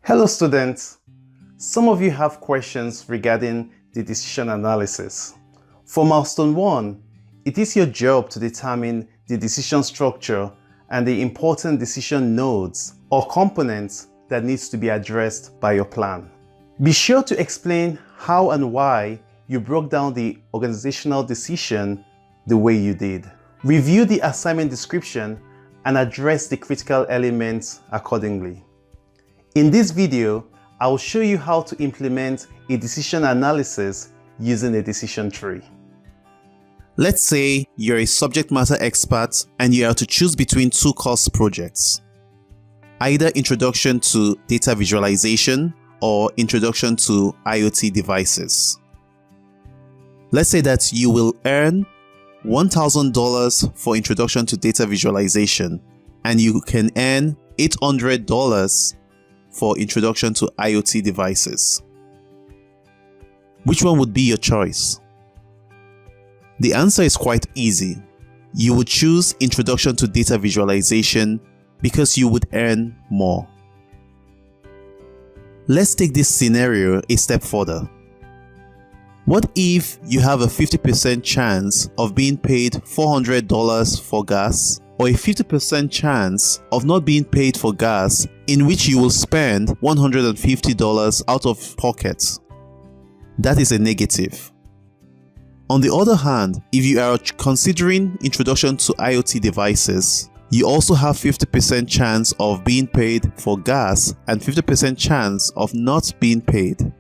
Hello students, some of you have questions regarding the decision analysis. For Milestone 1, it is your job to determine the decision structure and the important decision nodes or components that needs to be addressed by your plan. Be sure to explain how and why you broke down the organizational decision the way you did. Review the assignment description and address the critical elements accordingly. In this video, I will show you how to implement a decision analysis using a decision tree. Let's say you're a subject matter expert and you are to choose between two course projects, either Introduction to Data Visualization or Introduction to IoT Devices. Let's say that you will earn $1,000 for Introduction to Data Visualization and you can earn $800 for Introduction to IoT Devices. Which one would be your choice? The answer is quite easy. You would choose Introduction to Data Visualization because you would earn more. Let's take this scenario a step further. What if you have a 50% chance of being paid $400 for gas, or a 50% chance of not being paid for gas, in which you will spend $150 out of pocket? That is a negative. On the other hand, if you are considering Introduction to IoT Devices, you also have 50% chance of being paid for gas and 50% chance of not being paid.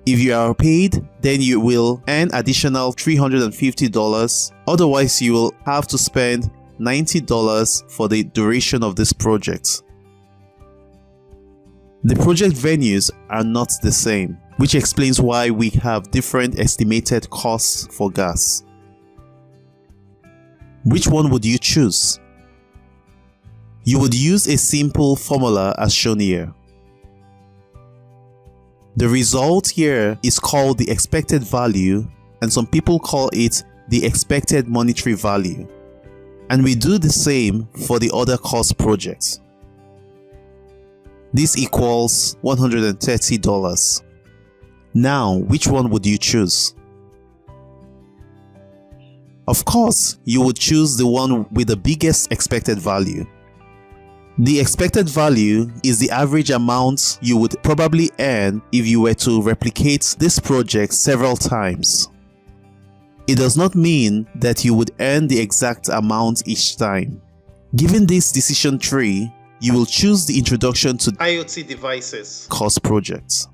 If you are paid, then you will earn additional $350, otherwise you will have to spend $90 for the duration of this project. The project venues are not the same, which explains why we have different estimated costs for gas. Which one would you choose? You would use a simple formula as shown here. The result here is called the expected value, and some people call it the expected monetary value. And we do the same for the other cost projects. This equals $130. Now, which one would you choose? Of course, you would choose the one with the biggest expected value. The expected value is the average amount you would probably earn if you were to replicate this project several times. It does not mean that you would earn the exact amount each time. Given this decision tree, you will choose the Introduction to IoT Devices course project.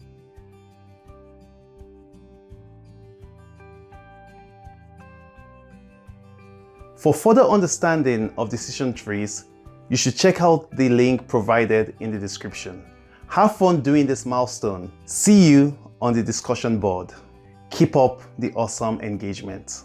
For further understanding of decision trees, you should check out the link provided in the description. Have fun doing this milestone. See you on the discussion board. Keep up the awesome engagement.